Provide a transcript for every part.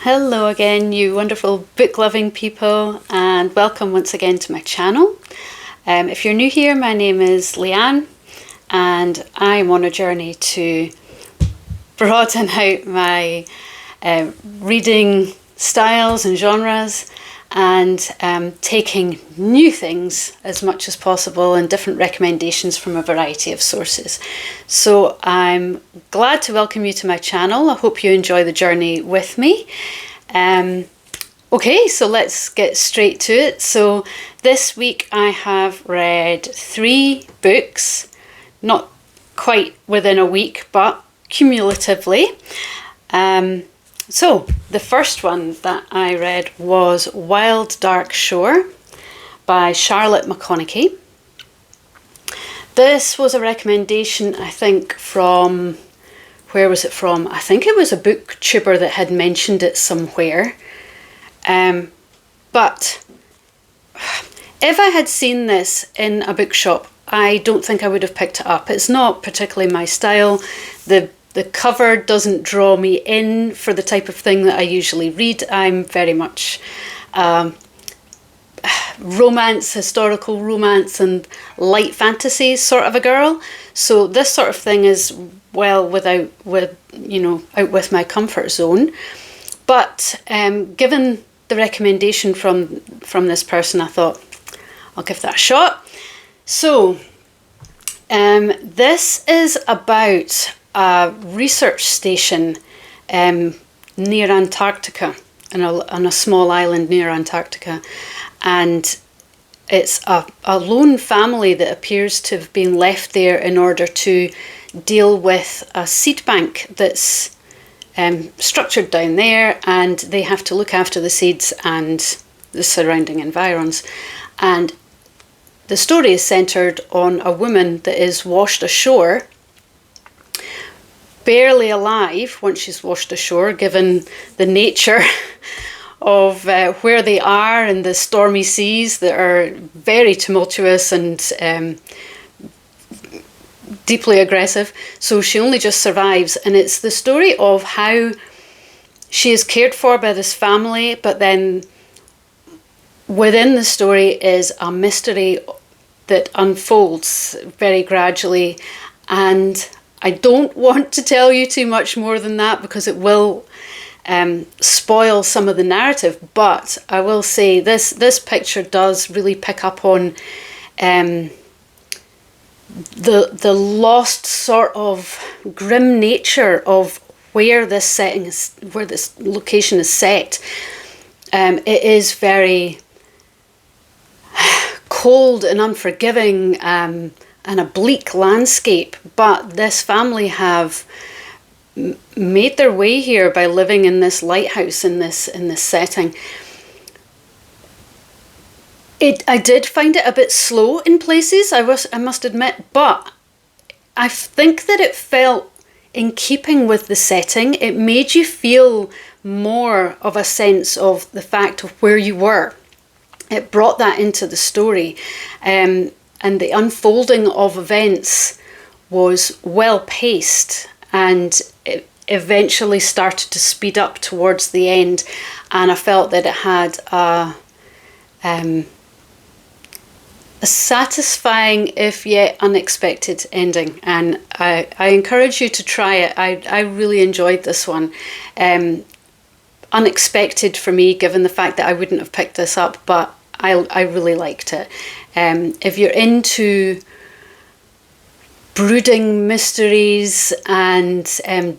Hello again, you wonderful book-loving people, and welcome once again to my channel. If you're new here, my name is Leanne, and I'm on a journey to broaden out my reading styles and genres, and taking new things as much as possible and different recommendations from a variety of sources. So I'm glad to welcome you to my channel. I hope you enjoy the journey with me. Okay, so let's get straight to it. So this week I have read 3 books, not quite within a week, but cumulatively. So the first one that I read was Wild Dark Shore by Charlotte Mcconaghy. This was a recommendation, I think, from, where was it from? I think it was a booktuber that had mentioned it somewhere. But if I had seen this in a bookshop, I don't think I would have picked it up. It's not particularly my style. The cover doesn't draw me in for the type of thing that I usually read. I'm very much romance, historical romance and light fantasy sort of a girl. So this sort of thing is well out with my comfort zone. But given the recommendation from this person, I thought I'll give that a shot. So this is about a research station near Antarctica, on a small island near Antarctica, and it's a lone family that appears to have been left there in order to deal with a seed bank that's structured down there, and they have to look after the seeds and the surrounding environs. And the story is centred on a woman that is washed ashore, barely alive once she's washed ashore, given the nature of where they are and the stormy seas that are very tumultuous and deeply aggressive. So she only just survives, and it's the story of how she is cared for by this family, but then within the story is a mystery that unfolds very gradually. And I don't want to tell you too much more than that because it will spoil some of the narrative, but I will say this picture does really pick up on the lost sort of grim nature of where this location is set. It is very cold and unforgiving, and a bleak landscape, but this family have made their way here by living in this lighthouse in this setting. I did find it a bit slow in places, I must admit, but I think that it felt in keeping with the setting. It made you feel more of a sense of the fact of where you were. It brought that into the story, and the unfolding of events was well paced, and it eventually started to speed up towards the end, and I felt that it had a satisfying, if yet unexpected, ending. And I encourage you to try it. I really enjoyed this one. Unexpected for me, given the fact that I wouldn't have picked this up, but I really liked it. If you're into brooding mysteries and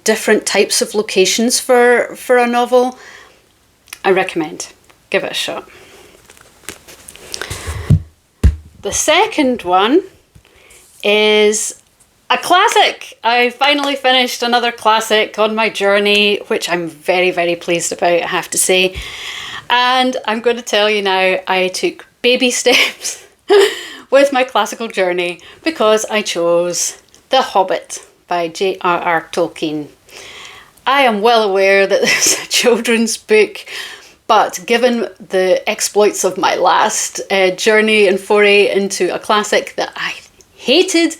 different types of locations for a novel, I recommend. Give it a shot. The second one is a classic. I finally finished another classic on my journey, which I'm very, very pleased about, I have to say. And I'm going to tell you now, I took baby steps with my classical journey because I chose The Hobbit by J.R.R. Tolkien. I am well aware that this is a children's book, but given the exploits of my last journey and foray into a classic that I hated,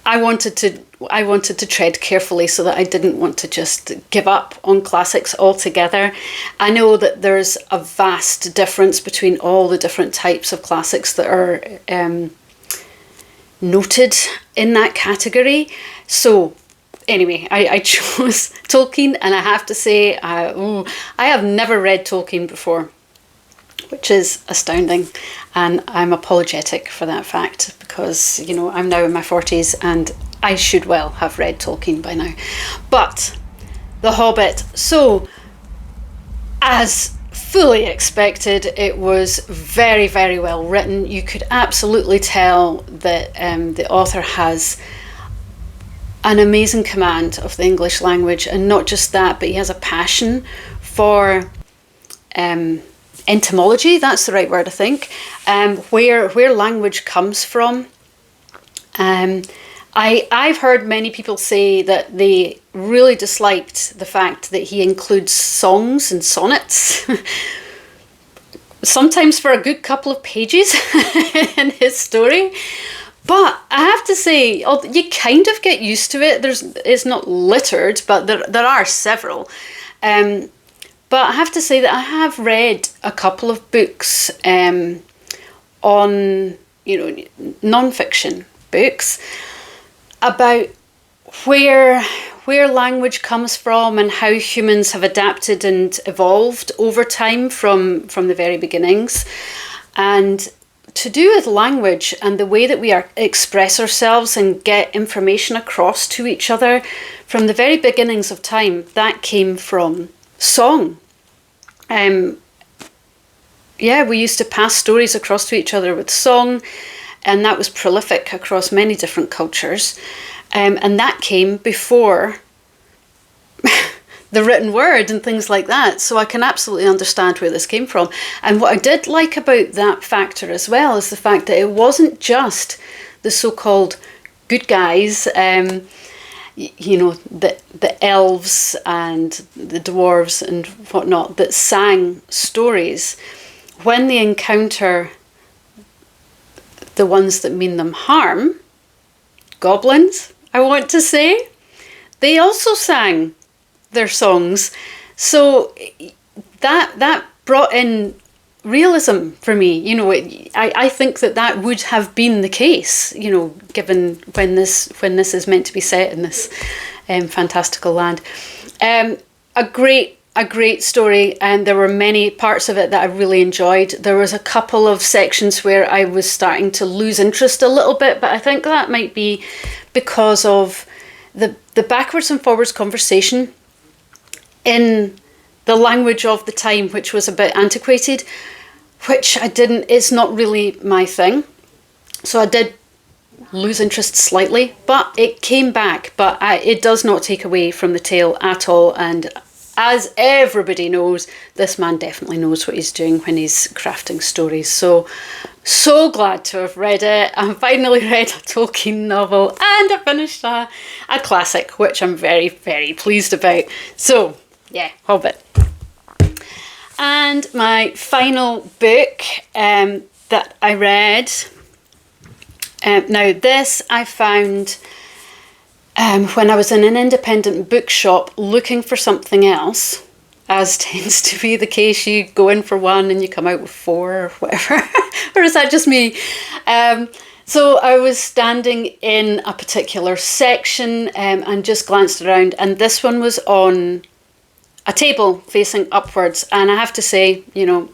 I wanted to tread carefully so that I didn't want to just give up on classics altogether. I know that there's a vast difference between all the different types of classics that are noted in that category. So anyway, I chose Tolkien, and I have to say, I have never read Tolkien before, which is astounding, and I'm apologetic for that fact, because, you know, I'm now in my 40s and I should well have read Tolkien by now. But The Hobbit, so as fully expected, it was very, very well written. You could absolutely tell that the author has an amazing command of the English language, and not just that, but he has a passion for etymology, that's the right word, I think, where language comes from. I've heard many people say that they really disliked the fact that he includes songs and sonnets, sometimes for a good couple of pages in his story. But I have to say, you kind of get used to it. It's not littered, but there are several. But I have to say that I have read a couple of books on, non-fiction books about where language comes from and how humans have adapted and evolved over time from the very beginnings. And to do with language and the way that we express ourselves and get information across to each other from the very beginnings of time, that came from song. We used to pass stories across to each other with song, and that was prolific across many different cultures. And that came before the written word and things like that. So I can absolutely understand where this came from. And what I did like about that factor as well is the fact that it wasn't just the so-called good guys, the elves and the dwarves and whatnot that sang stories. When they encounter the ones that mean them harm, goblins, I want to say, they also sang their songs. So that brought in realism for me. I think that would have been the case, given when this is meant to be set in this fantastical land. A great story, and there were many parts of it that I really enjoyed. There was a couple of sections where I was starting to lose interest a little bit, but I think that might be because of the backwards and forwards conversation in the language of the time, which was a bit antiquated, which it's not really my thing. So I did lose interest slightly, but it came back. But it does not take away from the tale at all. And as everybody knows, this man definitely knows what he's doing when he's crafting stories. So glad to have read it. I finally read a Tolkien novel, and I finished a classic, which I'm very, very pleased about. So, yeah, Hobbit. And my final book that I read, now this I found when I was in an independent bookshop looking for something else, as tends to be the case. You go in for one and you come out with four or whatever. Or is that just me? So I was standing in a particular section and just glanced around, and this one was on a table facing upwards, and I have to say, a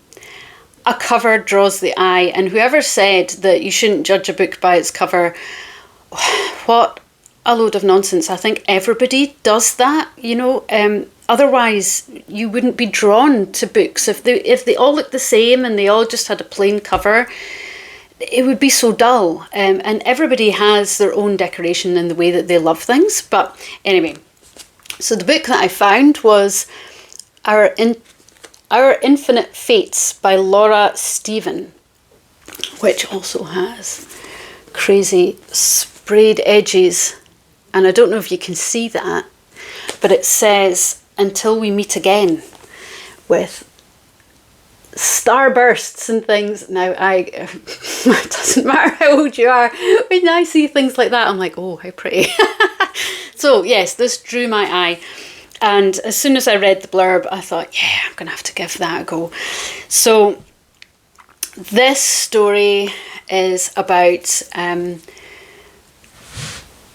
cover draws the eye, and whoever said that you shouldn't judge a book by its cover, what a load of nonsense. I think everybody does that, otherwise you wouldn't be drawn to books. If they all looked the same and they all just had a plain cover, it would be so dull. And everybody has their own decoration in the way that they love things. But anyway, so the book that I found was Our Infinite Fates by Laura Stephen, which also has crazy sprayed edges. And I don't know if you can see that, but it says, "Until we meet again," with starbursts and things. Now, it doesn't matter how old you are, when I see things like that, I'm like, oh, how pretty. So yes, this drew my eye. And as soon as I read the blurb, I thought, yeah, I'm going to have to give that a go. So this story is about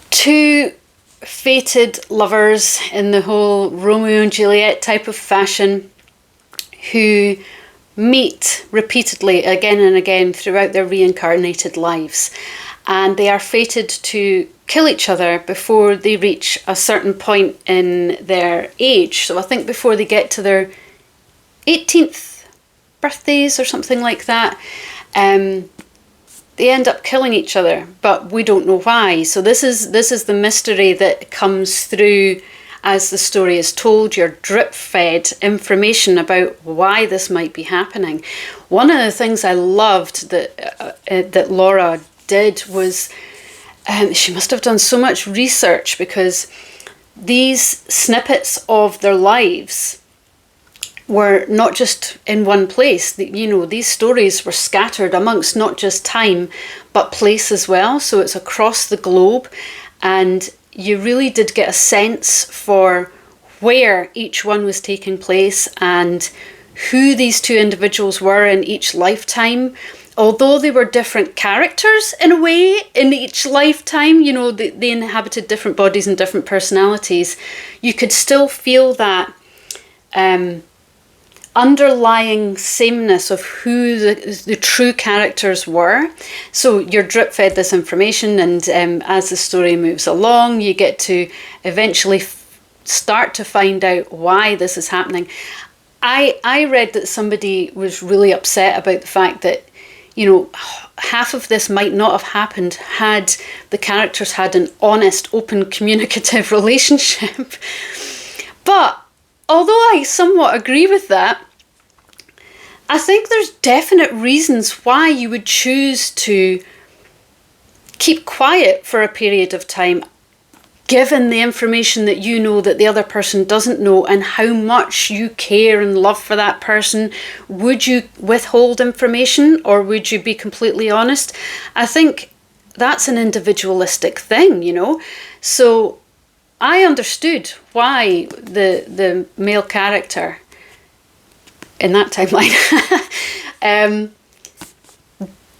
two fated lovers in the whole Romeo and Juliet type of fashion who meet repeatedly again and again throughout their reincarnated lives. And they are fated to kill each other before they reach a certain point in their age. So I think before they get to their 18th birthdays or something like that, they end up killing each other, but we don't know why. So this is the mystery that comes through as the story is told. You're drip-fed information about why this might be happening. One of the things I loved that Laura did was she must have done so much research, because these snippets of their lives were not just in one place. You know, these stories were scattered amongst not just time, but place as well. So it's across the globe. And you really did get a sense for where each one was taking place and who these two individuals were in each lifetime. Although they were different characters in a way in each lifetime, you know, they inhabited different bodies and different personalities, you could still feel that underlying sameness of who the true characters were. So you're drip fed this information, and as the story moves along, you get to eventually start to find out why this is happening. I read that somebody was really upset about the fact that, you know, half of this might not have happened had the characters had an honest, open, communicative relationship. But although I somewhat agree with that, I think there's definite reasons why you would choose to keep quiet for a period of time, given the information that you know that the other person doesn't know, and how much you care and love for that person. Would you withhold information, or would you be completely honest? I think that's an individualistic thing, you know. So I understood why the male character in that timeline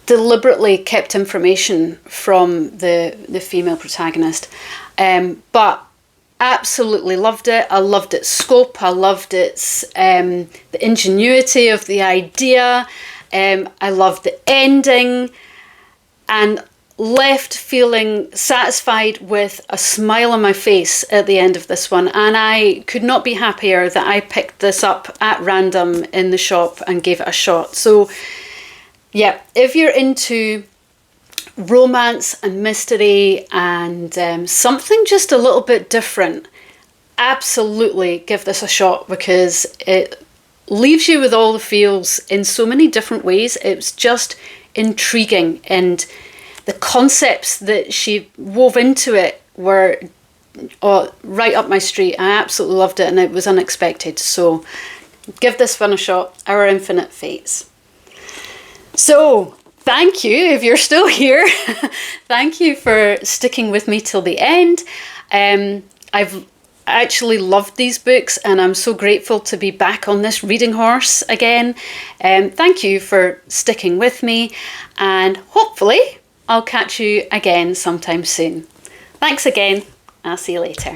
deliberately kept information from the female protagonist. But absolutely loved it. I loved its scope. I loved its the ingenuity of the idea. I loved the ending, and left feeling satisfied with a smile on my face at the end of this one. And I could not be happier that I picked this up at random in the shop and gave it a shot. So yeah, if you're into romance and mystery and something just a little bit different, absolutely give this a shot, because it leaves you with all the feels in so many different ways. It's just intriguing, and the concepts that she wove into it were right up my street. I absolutely loved it, and it was unexpected. So give this one a shot, Our Infinite Fates. So thank you if you're still here. Thank you for sticking with me till the end. I've actually loved these books, and I'm so grateful to be back on this reading horse again. Thank you for sticking with me, and hopefully I'll catch you again sometime soon. Thanks again. I'll see you later.